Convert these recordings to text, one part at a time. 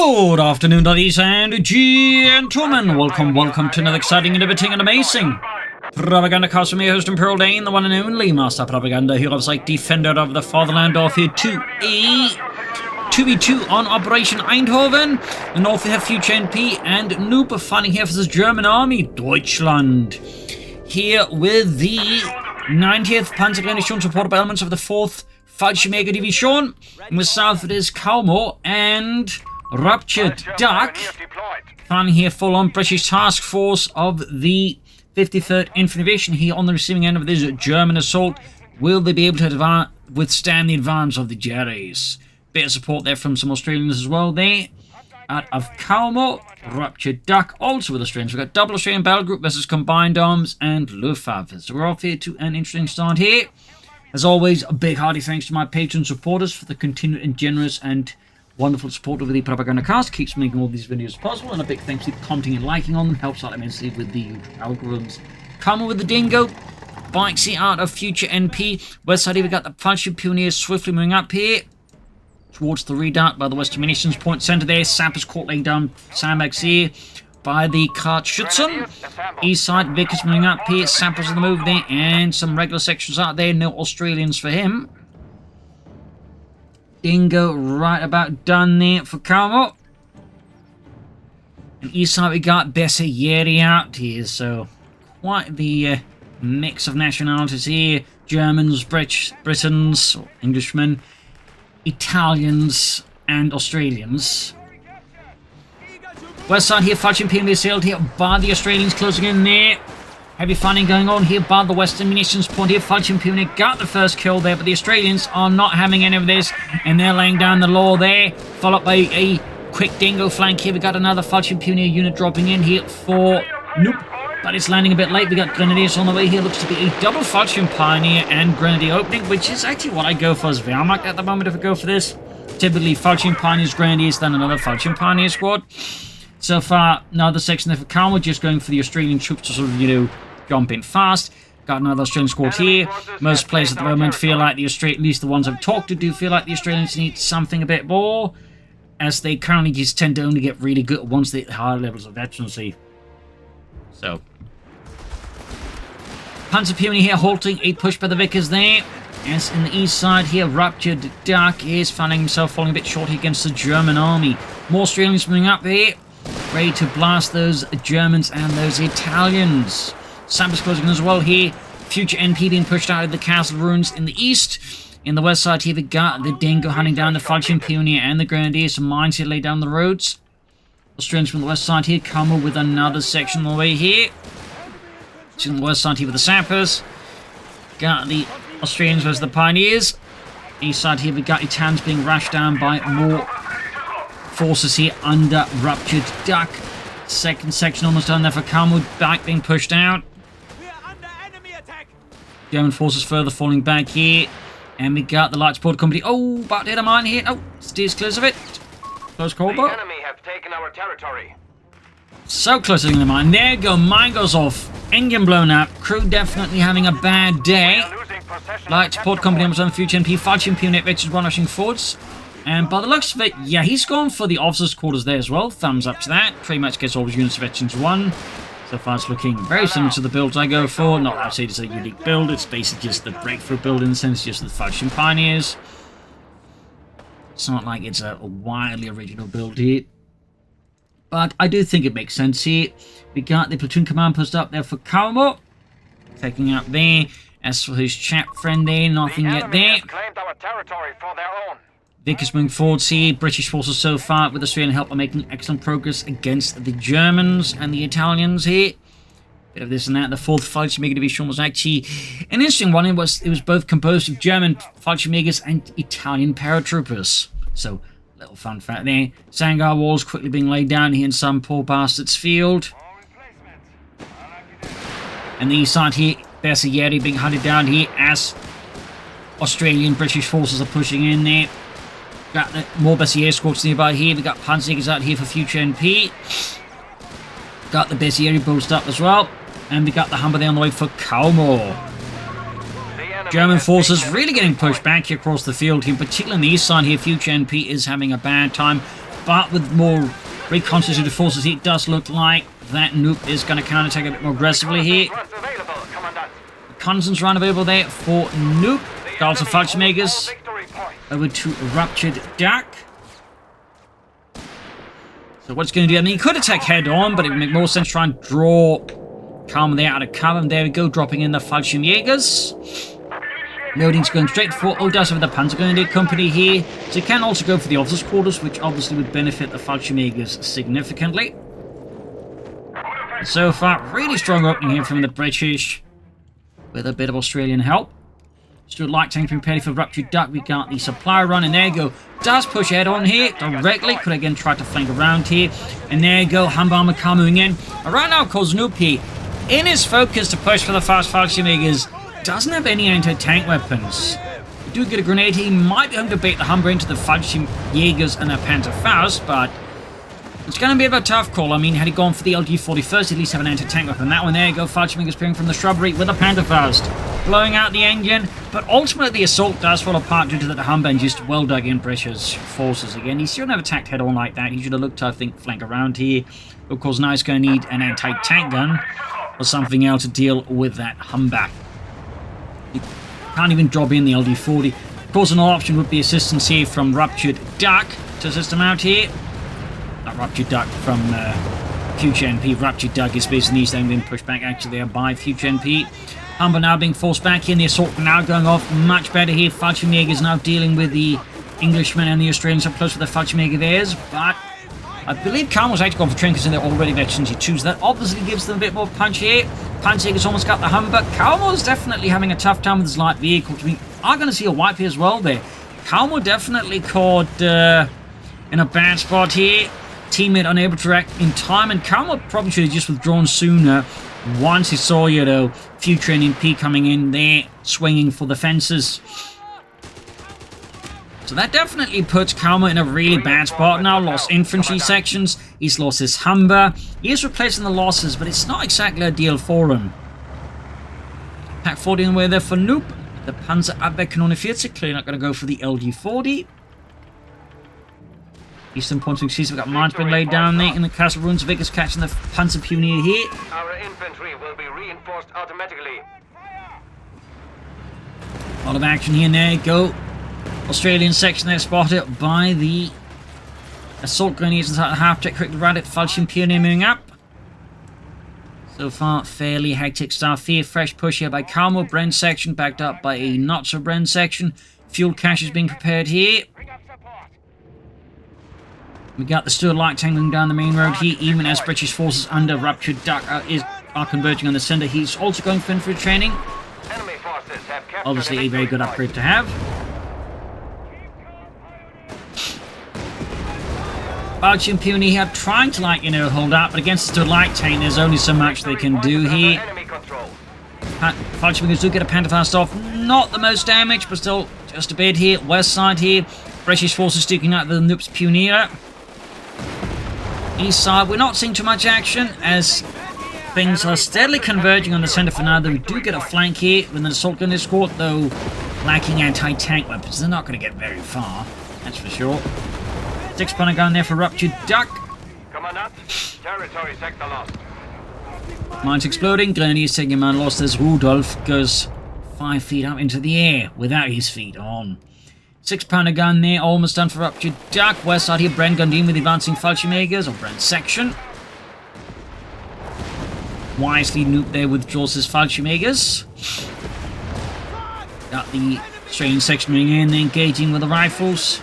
Good afternoon, ladies and gentlemen. Welcome to another exciting, innovating, and amazing Propagandacast from your host, Imperial Dane, the one and only Master Propaganda, who loves like defender of the fatherland of here to a 2v2 on Operation Eindhoven. And north we have FutureNp and Noob fighting here for this German army, Deutschland. Here with the 90th Panzergarnison support by elements of the 4th Fallschirmjäger Division. And with south it is Caumoh and RupturedDuck. Fighting here full-on British task force of the 53rd Infantry Division here on the receiving end of this German assault. Will they be able to withstand the advance of the Jerrys? Bit of support there from some Australians as well there. Out of Caumoh, RupturedDuck, also with Australians. We've got double Australian battle group versus combined arms and Luftwaffe. So we're off here to an interesting start here. As always, a big hearty thanks to my patron supporters for the continued and generous and wonderful support over the Propagandacast. Keeps making all these videos possible. And a big thanks to commenting and liking on them. Helps out immensely with the YouTube algorithms. Caumoh with the Dingo. Bikes here out of FutureNp. West side here we got the Fallschirm Pioneers swiftly moving up here towards the redoubt by the Western Munitions Point Centre there. Sappers caught laying down sandbags here by the CoH3. East side, Vickers moving up here. Sappers on the move there. And some regular sections out there. No Australians for him. Dingo right about done there for Caumoh. And east side we got Bessieri out here. So quite the mix of nationalities here. Germans, Britons, or Englishmen, Italians and Australians. West side here, Fallschirm being sailed here by the Australians closing in there. Heavy fighting going on here by the Western Munitions Point here. Fallschirm Pioneer got the first kill there, but the Australians are not having any of this, and they're laying down the law there. Followed by a quick Dingo flank here. We got another Fallschirm Pioneer unit dropping in here for Nope, but it's landing a bit late. We got Grenadiers on the way here. Looks to be a double Fallschirm Pioneer and Grenadier opening, which is actually what I go for as Wehrmacht at the moment if I go for this. Typically Fallschirm Pioneers, Grenadiers, then another Fallschirm Pioneer squad. So far, another section there for Caumoh, just going for the Australian troops to sort of, jump in fast. Got another Australian squad here. Most players at the moment feel like at least the ones I've talked to, do feel like the Australians need something a bit more, as they currently just tend to only get really good once they hit higher levels of veterancy. So, Panzer Pioneer here halting a push by the Vickers there. As in the east side here, RupturedDuck is finding himself falling a bit short against the German army. More Australians moving up here, ready to blast those Germans and those Italians. Sappers closing as well here. FutureNp being pushed out of the castle ruins in the east. In the west side here, we got the Dingo hunting down the Fallschirm Pioneer and the Grenadiers. Some mines here laid down the roads. Australians from the west side here, Caumoh with another section on the way here. So on the west side here with the Sappers. Got the Australians versus the Pioneers. East side here, we got Italians being rashed down by more forces here under RupturedDuck. Second section almost done there for Caumoh. Back being pushed out. German forces further falling back here. And we got the light support company. Oh, about to hit a mine here. Oh, steers close of it. Close call, but. The enemy have taken our territory. So close to the mine. There you go. Mine goes off. Engine blown up. Crew definitely having a bad day. Light support company almost on FutureNp. Fallschirm Pioneer veterans one rushing forwards. And by the looks of it, yeah, he's gone for the officers' quarters there as well. Thumbs up to that. Pretty much gets all his units of veterans one. So far it's looking very similar to the builds I go for. Not that I'd say it's a unique build. It's basically just the breakthrough build in the sense, just the Fallschirm Pioneers. It's not like it's a wildly original build here. But I do think it makes sense here. We got the platoon command post up there for Caumoh. Taking out there. As for his chap friend there, nothing yet there. Claimed our territory for their own. Vickers moving forwards here. British forces so far with Australian help are making excellent progress against the Germans and the Italians here. Bit of this and that. The 4th Fallschirmjäger Division was actually an interesting one. It was both composed of German Fallschirmjägers and Italian paratroopers. So, little fun fact there. Sangar walls quickly being laid down here in some poor bastard's field. And the east side here, Bessieri being hunted down here as Australian British forces are pushing in there. Got the more Bessier squads nearby here. We got Panzerjägers out here for FutureNp. Got the Bessieri boast up as well. And we got the Humber there on the way for Caumoh. German forces really getting pushed back here across the field here, particularly on the east side here. FutureNp is having a bad time. but with more reconstituted forces, it does look like that Noop is going to counterattack a bit more aggressively here. Reconnaissance run available there for Noop. Got some Fallschirmjägers over to RupturedDuck. So what's going to do? I mean, he could attack head on, but it would make more sense to try and draw Caumoh there out of cover. And there we go, dropping in the Fallschirmjägers. Loading's going straight for Odas with the Panzergrenadier Company here. So you can also go for the officers' quarters, which obviously would benefit the Fallschirmjägers significantly. And so far, really strong opening here from the British, with a bit of Australian help. Stuart Light Tank prepared for RupturedDuck. We got the supply run, and there you go. Does push head on here directly. Could again try to flank around here. And there you go. Humber coming in. And right now, Caumoh here, in his focus to push for the fast Fallschirmjägers, doesn't have any anti-tank weapons. We do get a grenade. He might be able to bait the Humber into the Fallschirmjägers and a Panzerfaust, but it's going to be a bit of a tough call. I mean, had he gone for the LG-40 first, at least have an anti-tank weapon. That one, there you go. Fallschirmjägers appearing from the shrubbery with a Panzerfaust, blowing out the engine. But ultimately, the assault does fall apart due to that Humber and just well dug in British forces again. He shouldn't have attacked head on like that. He should have looked to, I think, flank around here. Of course, now he's going to need an anti-tank gun or something else to deal with that Humber. You can't even drop in the LD-40. Of course, another option would be assistance here from RupturedDuck to assist him out here. Not RupturedDuck, from FutureNp. RupturedDuck is basically these being pushed back actually there by FutureNp. Humber now being forced back in. The assault now going off much better here. Fallschirmjägers now dealing with the Englishmen and the Australians up close with the Fallschirmjäger theirs, but I believe Caumoh's actually gone for trinkets and they're already veterans. He chooses that. Obviously gives them a bit more punch here. Panzerjäger's almost got the Humber. Caumoh's definitely having a tough time with his light vehicle. We are going to see a wipe here as well there. Caumoh definitely caught in a bad spot here. Teammate unable to react in time, and Caumoh probably should have just withdrawn sooner once he saw, you know, FutureNp coming in there, swinging for the fences. So that definitely puts Caumoh in a really bad spot now. Lost infantry sections. He's lost his Humber. He is replacing the losses, but it's not exactly ideal for him. Pack 40 on the way there for Noop. The Panzerabwehrkanone 40. Clearly not going to go for the LG-40. Eastern Pontoon Seas. We've got mines being laid down there in the castle ruins. Vickers catching the Panzer Pioneer here. Our infantry will be reinforced automatically. A lot of action here and there. Go. Australian section there spotted by the assault grenadiers inside the half-deck. Quickly around it. Fallschirm Pioneer moving up. So far, fairly hectic stuff here. Fresh push here by Caumoh. Bren section backed up by a not-so-Bren section. Fuel cache is being prepared here. We got the Stuart Light Tank down the main road here, even as British forces under RupturedDuck are converging on the centre. He's also going for infantry training. Enemy forces have captured Obviously a very good upgrade to have. Fallschirm Pioneer here trying to, like, you know, hold out, but against the Stuart Light Tank, there's only so much they can do here. Fallschirmjägers do get a Panzerfaust off. Not the most damage, but still just a bit here. West side here. British forces sticking out the Noop's Pioneer. East side, we're not seeing too much action as things are steadily converging on the centre for now. Though we do get a flank here with an assault gun escort, though lacking anti-tank weapons. They're not going to get very far, that's for sure. 6-pounder gun there for RupturedDuck. Commandant, territory sector lost. Mines exploding, Grenadiers taking a man lost as Rudolph goes 5 feet up into the air without his feet on. 6-pounder gun there, almost done for RupturedDuck. West side here, Bren gunned in with advancing Fallschirmjägers, or Bren section. Wisely, Noop there withdraws his Fallschirmjägers. Got the Australian section moving in, engaging with the rifles.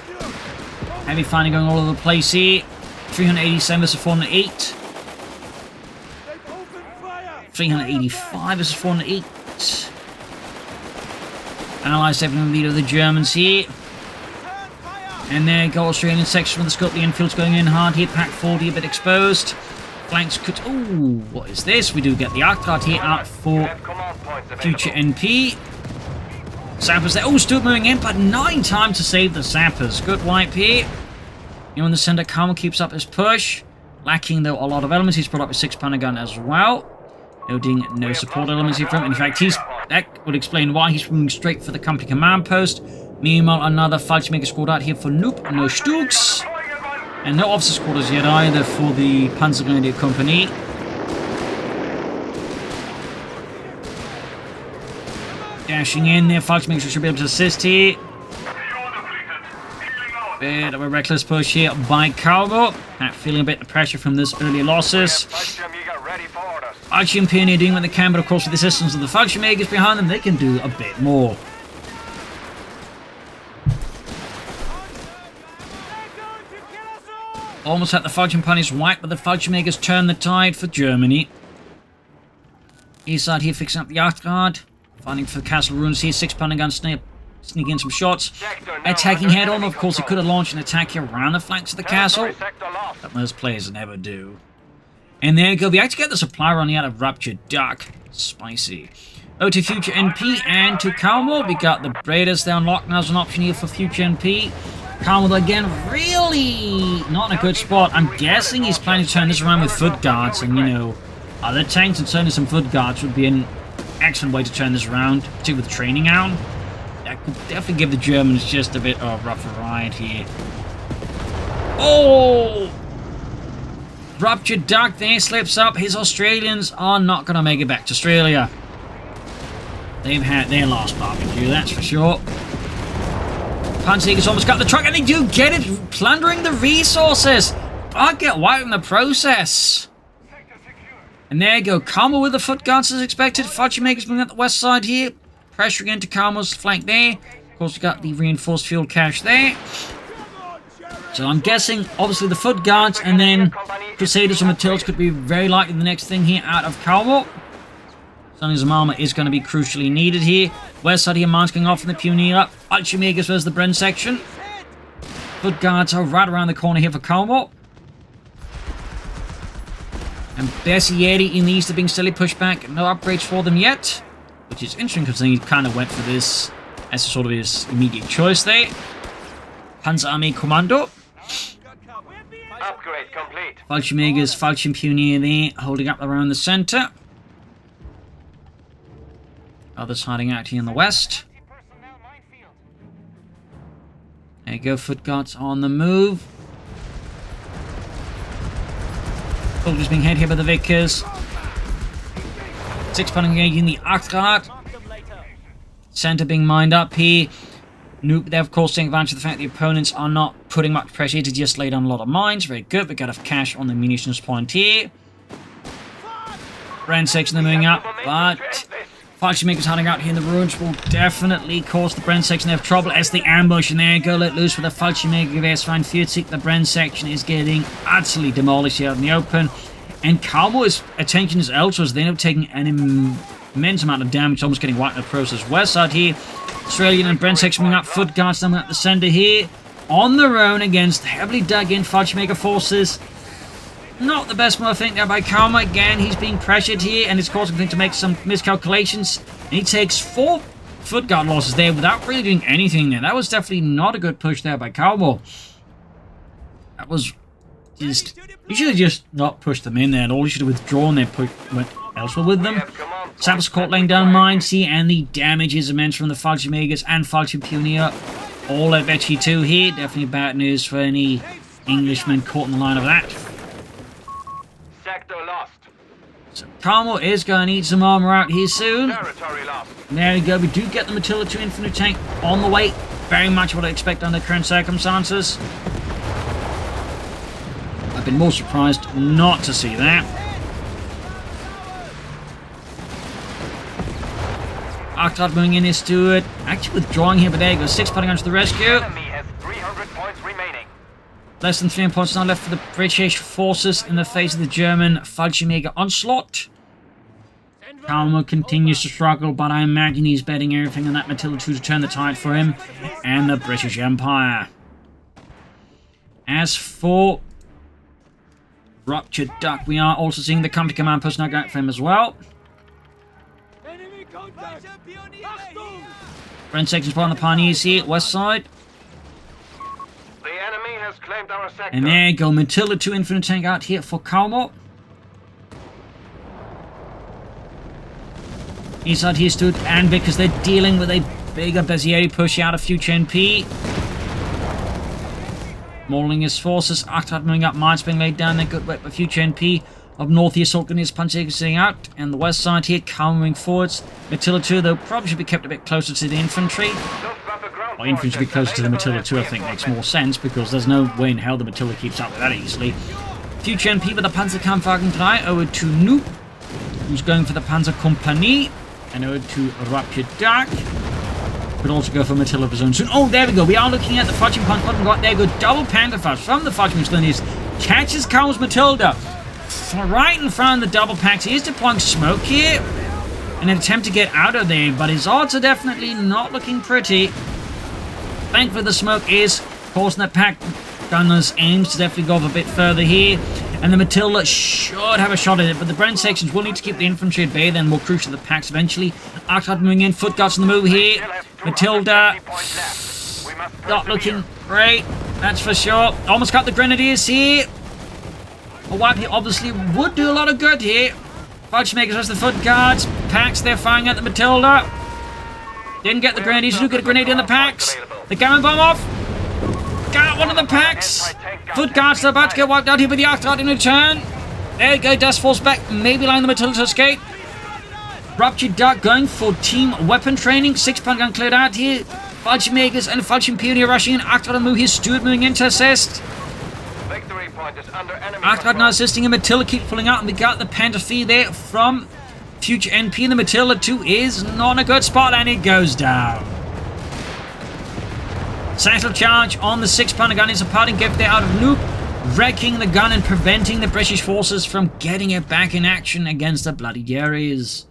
Heavy fighting going all over the place here. 387 versus 408. 385 versus 408. Allies having the lead of the Germans here. And there go Australian section with the scope. The infield's going in hard here. Pack 40 a bit exposed. Flanks could... Ooh, what is this? We do get the arc guard here out for FutureNp. Sappers there. Oh, Stuart moving in, but 9 times to save the Sappers. Good wipe here. You know, in the centre, Caumoh keeps up his push. Lacking, though, a lot of elements. He's brought up his 6-pounder gun as well. Noting no support elements here from him. In fact, that would explain why he's moving straight for the company command post. Meanwhile, another Fallschirmjäger squad out here for Noop. No Stooks. And no officers' quarters yet either for the Panzergrenadier Company. Dashing in there, Fallschirmjäger should be able to assist here. Bit of a reckless push here by Caumoh. Feeling a bit of pressure from this early losses. Fallschirmpioneer doing what they can, but of course with the assistance of the Fallschirmjägers behind them, they can do a bit more. Almost had the Fallschirmpioneers wiped, but the Fallschirmjägers turn the tide for Germany. East side here fixing up the Yachtguard. Finding for the castle ruins here, 6-pounder gun sneaking in some shots. Attacking head on, of course, he could have launched an attack here around the flanks of the castle. But most players never do. And there you go, we actually get the supply running out of RupturedDuck. Spicy. Over to FutureNp and to Caumoh. We got the Raiders down locked now as an option here for FutureNp. Caumoh again, really not in a good spot. I'm guessing he's planning to turn this around with foot guards, and you know, other tanks and certainly some foot guards would be an excellent way to turn this around, particularly with training out. That could definitely give the Germans just a bit of a rougher ride here. Oh! RupturedDuck there slips up. His Australians are not going to make it back to Australia. They've had their last barbecue, that's for sure. Panzerjägers almost got the truck, and they do get it, plundering the resources. I'll get wiped in the process. And there you go, Caumoh with the foot guards as expected. Fallschirmjägers moving up the west side here. Pressuring into Caumoh's flank there. Of course, we got the reinforced fuel cache there. So I'm guessing, obviously, the foot guards and then Crusaders and Matildas could be very likely the next thing here out of Caumoh. Something some armor is going to be crucially needed here. West side here, mines going off in the Pioneer. Fallschirmjägers versus the Bren section. Foot guards are right around the corner here for Caumoh. And Bessieri in the east are being steadily pushed back. No upgrades for them yet. Which is interesting because he kind of went for this as sort of his immediate choice there. Panzer Army Commando. Upgrade complete. Fallschirmjägers, Fallschirmpioneer there, holding up around the center. Others hiding out here in the west. There you go, foot guards on the move. Soldiers being hit here by the Vickers. 6-pounder engaging the Yachtguard. Center being mined up here. They're of course taking advantage of the fact the opponents are not putting much pressure to just lay down a lot of mines. Very good. We got a cache on the munitions point here. Bren section are moving up, but Fallschirmjägers hiding out here in the ruins will definitely cause the Bren section to have trouble as they ambush, and there you go, let loose with the Fallschirmjäger Westfine 40. The Bren section is getting utterly demolished here out in the open, and Caumoh's attention is elsewhere as they end up taking an immense amount of damage, almost getting wiped in the process. West side here, Australian and Bren section moving up, foot guards coming up the center here, on their own against heavily dug in Fallschirmjäger forces. Not the best move, I think, there by Caumoh. Again, he's being pressured here, and it's causing him to make some miscalculations. And he takes 4 foot guard losses there without really doing anything there. That was definitely not a good push there by Caumoh. That was just... You should have just not pushed them in there at all. You should have withdrawn there, went elsewhere with them. Sappers caught laying down mines here, and the damage is immense from the Fallschirmjägers and Fallschirmpioneer. All at Vecchi 2 here. Definitely bad news for any Englishmen caught in the line of that. Sector lost. So Caumoh is going to need some armor out here soon. Territory lost. There we go. We do get the Matilda 2 infantry tank on the way. Very much what I expect under current circumstances. I've been more surprised not to see that. Yachtguard moving in is to it. Actually withdrawing here, but there you go. 6-pounder to the rescue. Enemy has 300 points remaining. Less than 300 points now left for the British forces in the face of the German Fallschirmjäger onslaught. Caumoh continues to struggle, but I imagine he's betting everything on that Matilda 2 to turn the tide for him and the British Empire. As for RupturedDuck, we are also seeing the company command personnel go out for him as well. Bren sections on the Pioneers here, west side. The enemy has claimed our sector. And there you go, Matilda 2 infantry tank out here for Caumoh. Inside here stood and because they're dealing with a bigger Bessieri push out of FutureNp. Mauling his forces. Arctard moving up. Mines being laid down. They're good work by FutureNp. Up north here, Sultan is punching out. And the west side here, Caumoh moving forwards. Matilda 2, though, probably should be kept a bit closer to the infantry. Or infantry should be closer to the Matilda 2, I think makes more sense, because there's no way in hell the Matilda keeps up with that easily. FutureNp with the Panzerkampfwagen 3 over to Noob, who's going for the Panzerkompanie, and over to RupturedDuck. Could also go for Matilda of his own soon. Oh, there we go. We are looking at the Fudging Punch button. There we go. Double Panzerfaust from the Fudging Punch. Catches Caumoh's Matilda right in front of the double packs. He is deploying smoke here in an attempt to get out of there, but his odds are definitely not looking pretty. Thankfully, the smoke is causing that pack gunner's aims to definitely go off a bit further here. And the Matilda should have a shot at it, but the Brent sections will need to keep the infantry at bay, then more crucial, the packs eventually. Arctard moving in, Foot Guards on the move here. Matilda not looking great, that's for sure. Almost got the Grenadiers here. A wipe here obviously would do a lot of good here. Fudge makers versus the Foot Guards. Packs, they're firing at the Matilda. Didn't get the Grenadiers, do get a grenade in the packs. The Gammon Bomb off. Got one of the packs. Foot Guards are about to get wiped out here with the Arctard in return. There you go, Dust falls back, maybe allowing the Matilda to escape. RupturedDuck going for team weapon training. 6-pound gun cleared out here. Fudge Makers and Fudge Pioneer rushing in. Arctard on move here. Stewart moving in to assist. Arctard now assisting, and Matilda keeps pulling out, and we got the Panther Fee there from FutureNp, and the Matilda 2 is not in a good spot, and it goes down. Satchel charge on the 6-pounder gun is a parting gift there out of Loop, wrecking the gun and preventing the British forces from getting it back in action against the bloody Jerry's.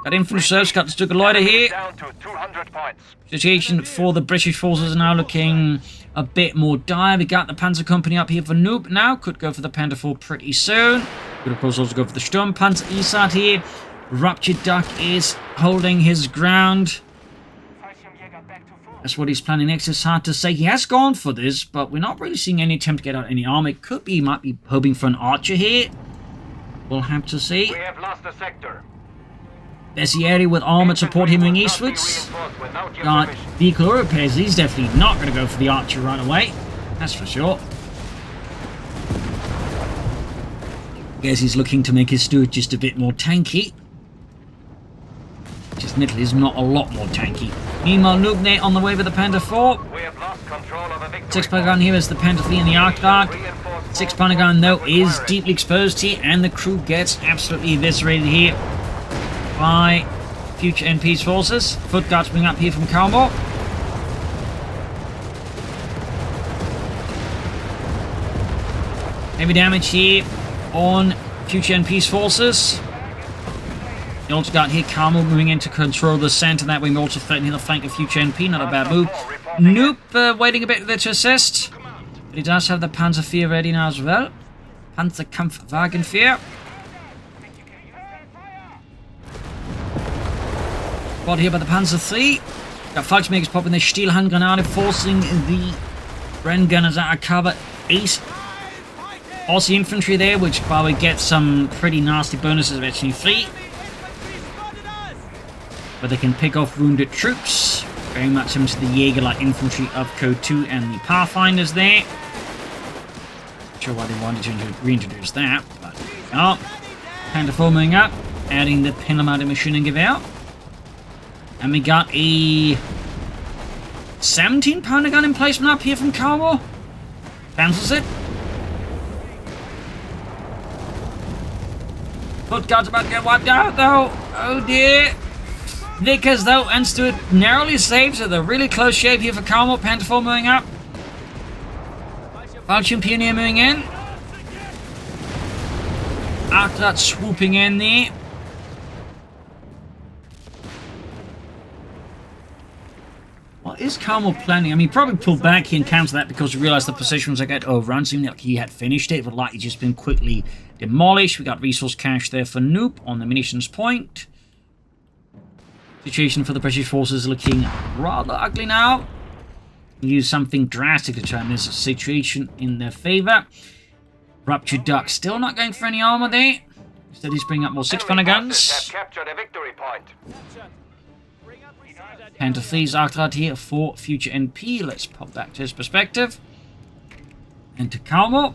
Got infantry surge, got the Stuka Loiter here. Situation for the British forces is now looking a bit more dire. We got the Panzer Company up here for Noob now. Could go for the Panther 4 pretty soon. Could of course also go for the Sturmpanzer Isat here. RupturedDuck is holding his ground. That's what he's planning next. It's hard to say. He has gone for this, but we're not really seeing any attempt to get out any armor. It could be he might be hoping for an archer here. We'll have to see. We have lost a sector. There's the area with armored support here moving eastwards. Got vehicle repairs. He's definitely not going to go for the archer right away. That's for sure. Guess he's looking to make his Stuart just a bit more tanky. Just admittedly is not a lot more tanky. Meanwhile, Noob on the way with the Panther 4. 6-pounder gun here is the Panther 3 and the Arctard. 6-pounder gun though is deeply exposed here, and the crew gets absolutely eviscerated here by FutureNp's forces. Foot Guards bring up here from Caumoh. Heavy damage here on FutureNp's forces. You also got here Caumoh moving in to control the center. That way we're also threatening the flank of FutureNp. Not a bad move. Noop waiting a bit there to assist. But he does have the Panzer 4 ready now as well. Panzerkampfwagen 4. Spot here by the Panzer 3. Got Fallschirmjägers popping their Stielhandgranate, forcing the Bren gunners out of cover. Ace Aussie infantry there, which probably gets some pretty nasty bonuses eventually free. But they can pick off wounded troops. Very much similar to the Jaeger-like infantry of CoH3 and the Pathfinders there. Not sure why they wanted to reintroduce that, but oh, Panther 4 moving up, adding the Pinamatic machine and Gewehr. And we got a 17-pounder gun emplacement up here from Caumoh. Cancels it. Foot Guards about to get wiped out though. Oh dear. Vickers though and Stewart narrowly saved, so they're really close shave here for Caumoh. Panther 4 moving up. Fallschirm Pioneer moving in. After that, swooping in there. What is Caumoh planning? I mean, he probably pulled back here and countered that because he realized the position was like overrun. Seemed like he had finished it, but likely just been quickly demolished. We got resource cache there for Noob on the munitions point. Situation for the British forces looking rather ugly now. Use something drastic to turn this situation in their favor. RupturedDuck still not going for any armor there. Instead he's bringing up more 6-pounder guns. Captured a victory point. Panther Fleet's Arctrat here for FutureNp. Let's pop back to his perspective. And to Caumoh.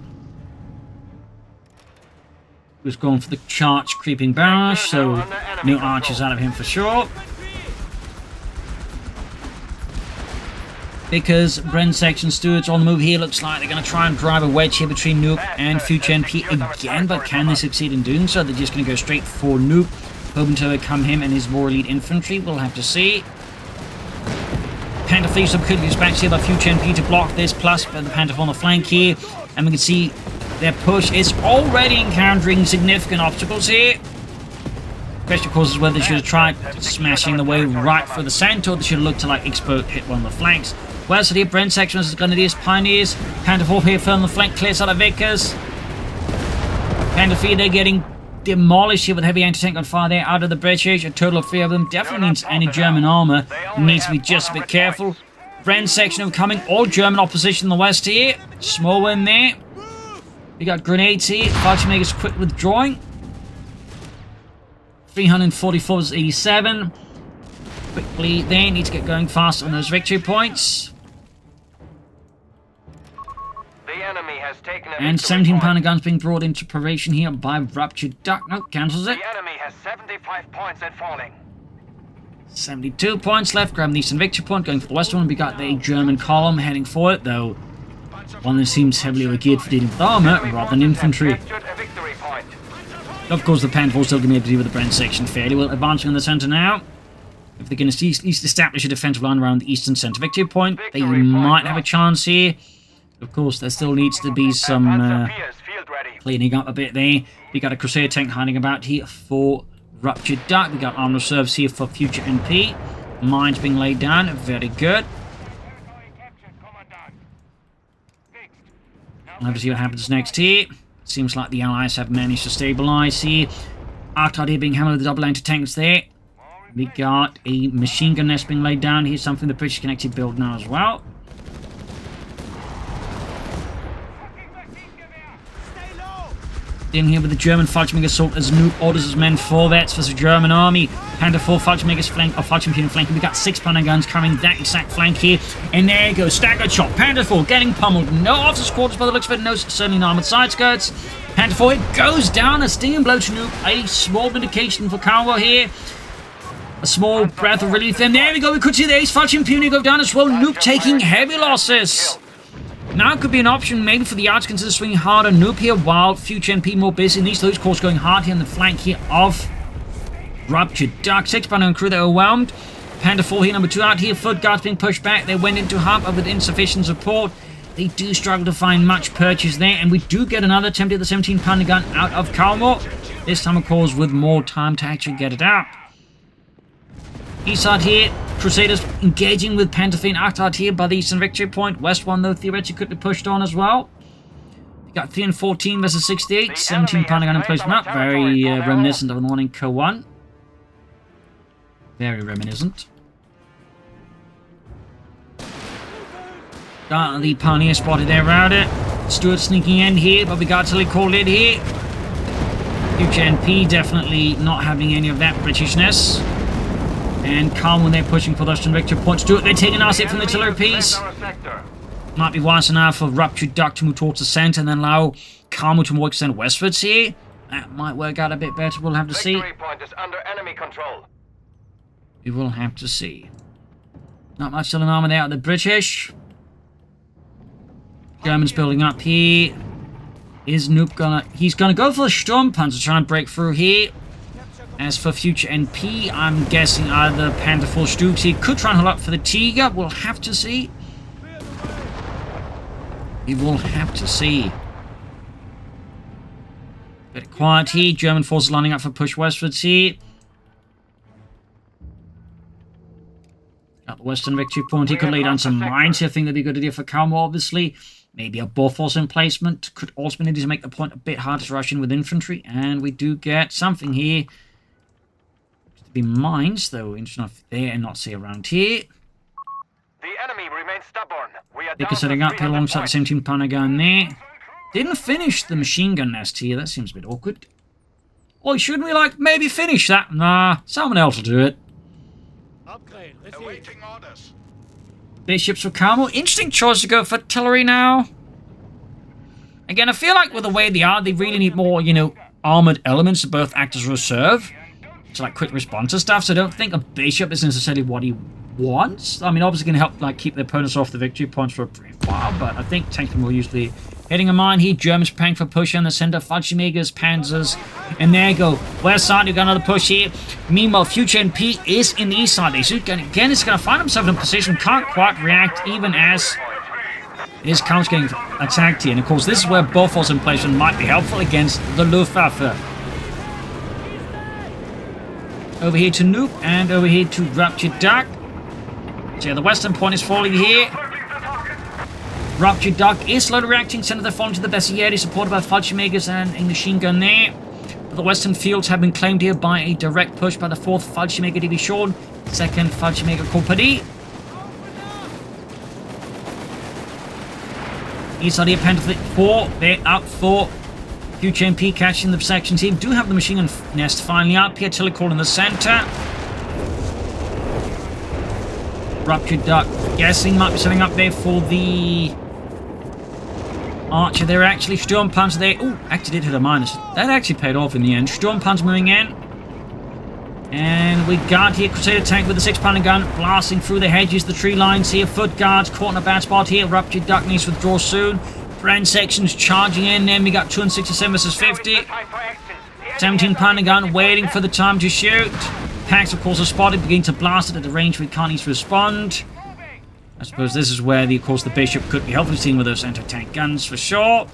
Who's going for the charge creeping barrage, so no archers out of him for sure. Because Bren Section Stewards on the move here, looks like they're going to try and drive a wedge here between Nuke and FutureNp again, but can they succeed in doing so? They're just going to go straight for Nuke, hoping to overcome him and his more elite infantry. We'll have to see. Panther Fleet could be dispatched here by FutureNp to block this, plus the Panther on the flank here, and we can see their push is already encountering significant obstacles here. Question, of course, is whether they should have tried smashing the way right for the center, or they should have looked to like explode, hit one of the flanks. Whereas here, Brent Section is Grenadiers, Pioneers, Panther 4 here firm the flank, clears out of Vickers. Panther 3, they're getting demolished here with heavy anti-tank on fire there out of the British. A total of 3 of them. Definitely means any German armor needs to be just a bit careful. Brent Section coming, all German opposition in the west here. Small win there. We got grenades here. Fallschirmjägers quick withdrawing. 344 is 87. Quickly they need to get going fast on those victory points. The enemy has taken a And 17 pounder guns being brought into operation here by RupturedDuck. No, cancels it. The enemy has 75 points and falling. 72 points left. Grab the eastern victory point. Going for the western one. We got the German column heading for it, though. One that seems heavily overgeared for dealing with armor rather than infantry. Of course, the Panther will still going to be able to deal with the Brent Section fairly well. Advancing in the center now. If they're going to at least establish a defensive line around the eastern center victory point, they might have a chance here. Of course, there still needs to be some cleaning up a bit there. We got a Crusader tank hiding about here for RupturedDuck. We got armor reserves here for FutureNp. Mines being laid down. Very good. We'll have to see what happens next here. Seems like the Allies have managed to stabilize here. Arctrat here being hammered with the double anti-tanks there. We got a machine gun nest being laid down here, something the British can actually build now as well. In here with the German Fallschirmjäger assault as Nuke orders his men forwards for the German army. Panther 4 Fallschirmjägers flank, or Fallschirmjäger flanking. We got 6 pounder guns coming that exact flank here. And there you go, staggered shot. Panther 4 getting pummeled. No officers' quarters by the looks of it, no certainly no armored side skirts. Panther 4 it goes down, a stinging blow to Nuke. A small vindication for Caumoh here. A small breath of relief. And there we go, we could see the ace Fallschirmjäger go down as well. Nuke taking heavy losses. Now it could be an option maybe for the Arts to consider swinging hard on Nuke here while FutureNp more busy. And these loose corps going hard here on the flank here of RupturedDuck. 6 pounder and crew that are overwhelmed. Panther 4 here, number 2 out here. Foot guards being pushed back. They went into harbor with insufficient support. They do struggle to find much purchase there. And we do get another attempt at the 17 pounder gun out of Caumoh. This time, of course, with more time to actually get it out. East side here, Crusaders engaging with Panther 3 and Arctrat here by the eastern victory point. West one, though, theoretically could be pushed on as well. We got 3 and 14 versus 68. 17 pounder gun in place map. Very reminiscent of the one in CoH3. Very reminiscent. Got the Pioneer spotted there around it. Stewart sneaking in here, but we got artillery called in here. FutureNp definitely not having any of that Britishness. And Caumoh, when they're pushing for the Western victory points, do it. They're taking us hit from the artillery piece. Might be wise enough for RupturedDuck to move towards the center and then allow Caumoh to more extend westwards here. That might work out a bit better. We'll have to see. Point is under enemy control. We will have to see. Not much still in armor there out of the British. Germans building up here. Is Nuke gonna... He's gonna go for the Sturmpanzer to try and break through here. As for FutureNp, I'm guessing either Panther 4 Stooks here could try and hold up for the Tiger. We'll have to see. We will have to see. Bit quiet here. German forces lining up for push westwards here. Got the western victory point. He could lay down some mines here. I think that'd be a good idea for Caumoh, obviously. Maybe a Bofors emplacement. Could also be needed to make the point a bit harder to rush in with infantry. And we do get something here. Be mines, though, interesting enough there and not say around here. The enemy remains stubborn. We are They're setting up here alongside the 17 pounder gun there. Didn't finish the machine gun nest here. That seems a bit awkward. Or shouldn't we, like, maybe finish that? Nah, someone else will do it. Upgrade. Awaiting orders. Bishops for Caumoh. Interesting choice to go for artillery now. Again, I feel like with the way they are, they really need more, you know, armored elements to both act as reserve. So like quick response and stuff. So I don't think a bishop is necessarily what he wants. I mean, obviously going to help like keep the opponents off the victory points for a brief while, but I think tanks are more usually hitting a mine here. Germans preparing for push in the center. Fallschirmjägers, Panzers, and there you go. West side, you've got another push here. Meanwhile, FutureNp is in the east side. Again, it's going to find himself in a position, can't quite react, even as his count's getting attacked here. And of course, this is where Bofors in placement might be helpful against the Luftwaffe. Over here to Noob, and over here to RupturedDuck. So yeah, the western point is falling here. RupturedDuck is slowly reacting, center they're falling to the Bessieri, supported by Fallschirmjägers and a machine gun there. But the western fields have been claimed here by a direct push by the 4th Fallschirmjäger Division, 2nd Fallschirmjäger Kompanie. East side here, Panther 4, they're up for FutureNp catching the section team. Do have the machine gun nest finally up here. Artillery call in the center. RupturedDuck guessing might be setting up there for the Archer. They're actually Sturmpanzer there. Oh, actually did hit a minus. That actually paid off in the end. Sturmpanzer moving in. And we got here Crusader tank with the 6-pounder gun blasting through the hedges, the tree lines here. Foot guards caught in a bad spot here. RupturedDuck needs to withdraw soon. Brand sections charging in. Then we got 267 versus 50. 17-pounder gun waiting for the time to shoot. Packs, of course, are spotted, beginning to blast it at the range we can't need to respond. I suppose this is where, of course, the Bishop could be helpfully seen with those anti-tank guns for sure.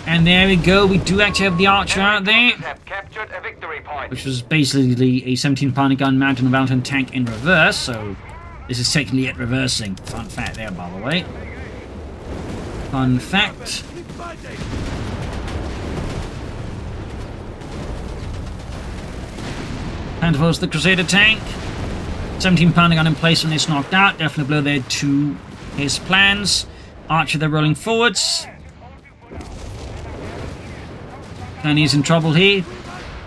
And there we go. We do actually have the Archer out there, which was basically a 17-pounder gun mounted on a Valentine tank in reverse. So this is technically it reversing. Fun fact there, by the way. Fun fact. Panther the Crusader tank. 17-pounder gun in place when it's knocked out. Definitely blow there to his plans. Archer, they're rolling forwards. And he's in trouble here.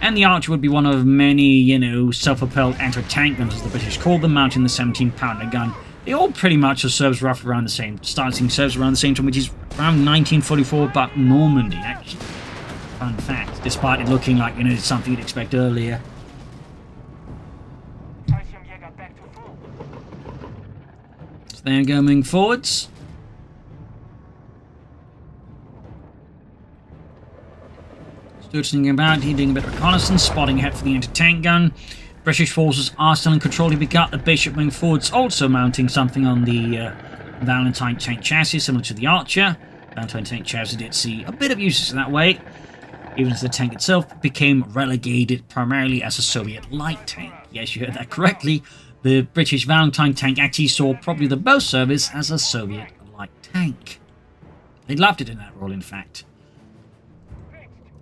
And the Archer would be one of many, you know, self-propelled anti-tank guns, as the British called them, mounting the 17-pounder gun. They all pretty much are served roughly around the same, starting serves around the same time, which is around 1944, but Normandy, actually. Fun fact, despite it looking like, you know, it's something you'd expect earlier. So they're going forwards. Stewarding about here, doing a bit of reconnaissance, spotting ahead for the anti-tank gun. British forces are still in control. We got the Bishop moving forwards, also mounting something on the Valentine tank chassis, similar to the Archer. Valentine tank chassis did see a bit of usage in that way, even as the tank itself became relegated primarily as a Soviet light tank. Yes, you heard that correctly. The British Valentine tank actually saw probably the most service as a Soviet light tank. They loved it in that role, in fact.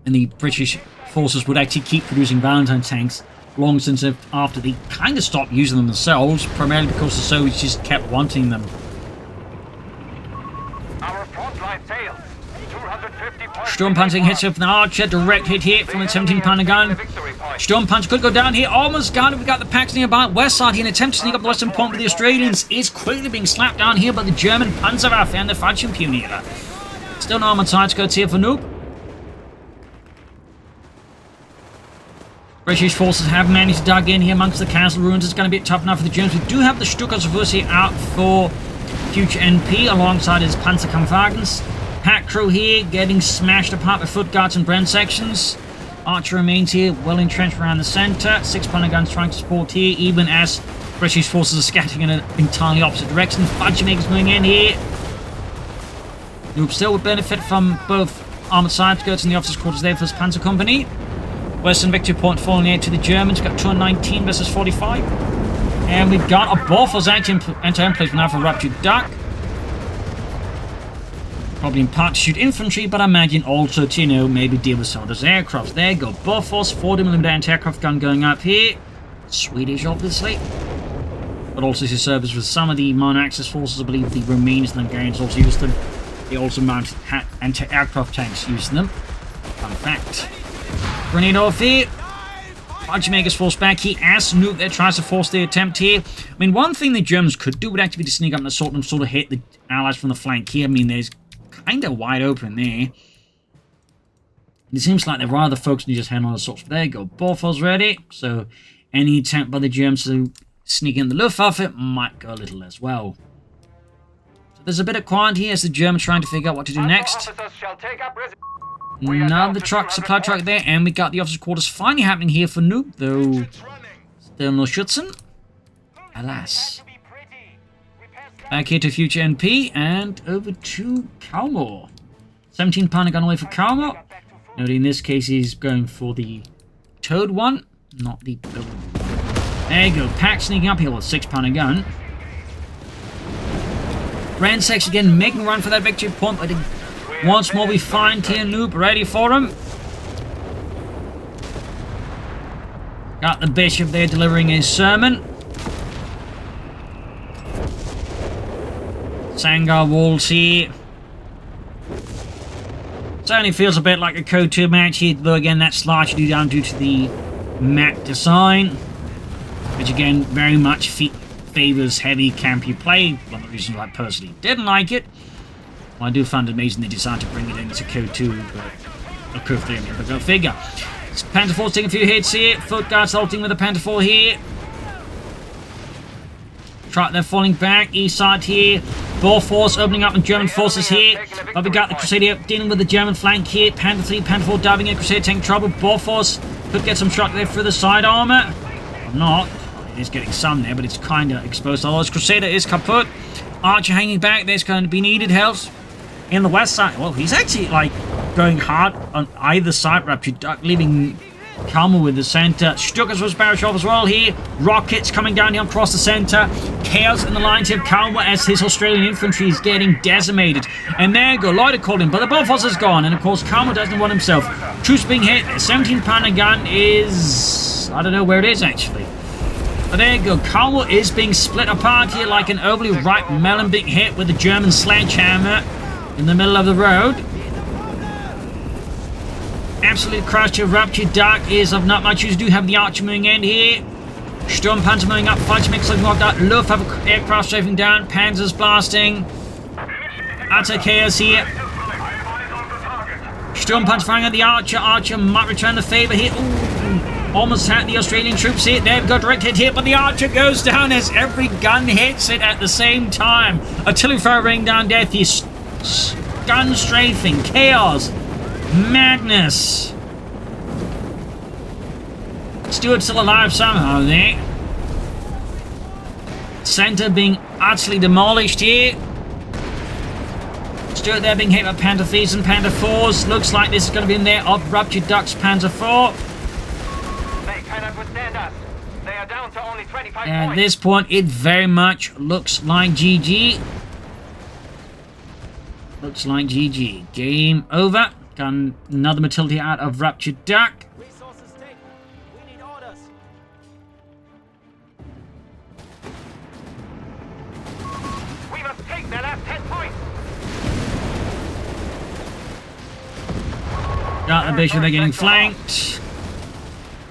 And the British forces would actually keep producing Valentine tanks long since after they kind of stopped using them themselves, primarily because the Soviets just kept wanting them. Our front line failed. 250 points. Sturmpanzer hits up an Archer, direct hit here from the 17-pounder gun. Sturmpanzer could go down here, almost got it. We got the packs nearby. West side here, an attempt to sneak up the western point with the Australians is quickly being slapped down here by the German Panzerwaffe and the Fallschirmjäger. Still no armored side skirts here for Noob. British forces have managed to dug in here amongst the castle ruins. It's going to be tough enough for the Germans. We do have the Stuka-Sovursi out for FutureNp alongside his Panzerkampfwagens. Pack crew here getting smashed apart by foot guards and Brand sections. Archer remains here, well entrenched around the centre. 6-pounder guns trying to support here, even as British forces are scattering in an entirely opposite direction. Fallschirmjägers moving in here. Noob still would benefit from both armoured side skirts and the officers' quarters there for his Panzer Company. Western victory point falling here to the Germans. Got 219 versus 45. And we've got a Bofors anti-air placement now for RupturedDuck. Probably in part to shoot infantry, but I imagine also to, you know, maybe deal with some of those aircrafts. There you go. Bofors, 40mm anti-aircraft gun going up here. Swedish, obviously. But also to service with some of the Mon-Axis forces. I believe the Romanians and Hungarians also used them. They also mounted anti-aircraft tanks using them. Fun fact. Grenade off here. Bunch makes force back here as Nuke there tries to force the attempt here. I mean, one thing the Germans could do would actually be to sneak up and sort of hit the Allies from the flank here. I mean, there's kind of wide open there. It seems like they're rather focused on just heading on the sorts. There you go. Bofors ready. So any attempt by the Germans to sneak in the Luftwaffe might go a little as well. So there's a bit of quiet here as the Germans trying to figure out what to do next. Another truck, supply truck there, and we got the officers' quarters finally happening here for Noob, though still no Schützen. Alas. Back here to FutureNp and over to Caumoh. 17 pounder gun away for Caumoh. Noting in this case he's going for the towed one, not the build. There you go, Pack sneaking up here with a 6 pounder gun. Ransacks again making a run for that victory point, but once more we find here Noob ready for him. Got the Bishop there delivering his sermon. Sangar walls here. Certainly feels a bit like a CoH3 match here, though again that's largely down due to the map design, which again very much favors heavy campy play. One of the reasons I personally didn't like it. Well, I do find it amazing they decided to bring it into CoH2, but CoH3, I mean, but go figure. Panther 4's taking a few hits here. Foot guards halting with the Panther 4 here. Truck, they're falling back. East side here. Boer force opening up on German forces here. But we got the Crusader dealing with the German flank here. Panther 3, Panther 4 diving in. Crusader taking trouble. Boer force could get some shot there through the side armor. Or not. It is getting some there, but it's kind of exposed. Otherwise, Crusader is kaput. Archer hanging back. There's going to be needed help. In the west side, well, he's actually like going hard on either side. RupturedDuck leaving Caumoh with the center. Stuckers was Barashov as well here. Rockets coming down here across the center. Chaos in the lines of Caumoh as his Australian infantry is getting decimated. And there you go, Lloyd called him, but the Bofors is gone. And of course, Caumoh doesn't want himself. Troops being hit. A 17 pounder gun is, I don't know where it is actually. But there you go, Caumoh is being split apart here like an overly ripe melon being hit with a German sledgehammer in the middle of the road. Absolute crushed here. RupturedDuck is of not much use. Do have the Archer moving in here. Sturmpanzer moving up. Fighter mix looking knocked out. Luftwaffe aircraft strafing down. Panzers blasting. Utter chaos here. Sturmpanzer firing at the Archer. Archer might return the favour here. Ooh, almost had the Australian troops here. They've got direct hit here, but the Archer goes down as every gun hits it at the same time. Artillery fire raining down death here. Gun strafing, chaos, madness. Stewart's still alive somehow there. Center being utterly demolished here. Stewart there being hit by Panther 3s and Panther 4s. Looks like this is going to be in there of RupturedDuck's Panther 4. They cannot withstand us. They are down to only 25 At points. this point, it very much looks like GG. Looks like GG. Game over. Got another mortality out of RupturedDuck. Resources taken. We need orders. We must take their last 10 points. Got the Bishop, they're getting flanked.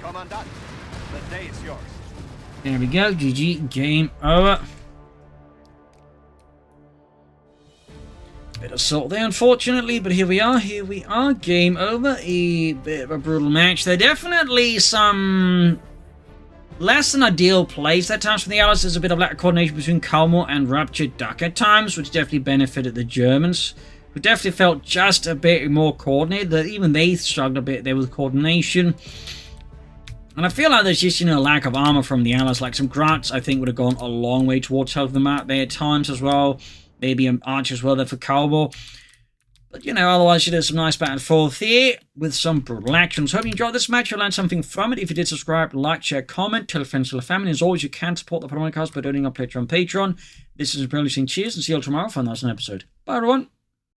Commandant, the day is yours. There we go. GG. Game over. Bit of salt there, unfortunately, but here we are. Game over. A bit of a brutal match. There are definitely some less than ideal plays at times from the Allies. There's a bit of lack of coordination between Caumoh and RupturedDuck at times, which definitely benefited the Germans, who definitely felt just a bit more coordinated. That even they struggled a bit there with coordination. And I feel like there's just, a lack of armor from the Allies. Like some Grants, I think, would have gone a long way towards helping them out there at times as well. Maybe an Archer as well there for Caumoh. But, otherwise you did some nice back and forth here with some brutal actions. Hope you enjoyed this match. You learned something from it. If you did, subscribe, like, share, comment, tell friends, tell family. As always, you can support the Propagandacaster by donating on Patreon. This is Imperial saying cheers and see you all tomorrow for another episode. Bye, everyone.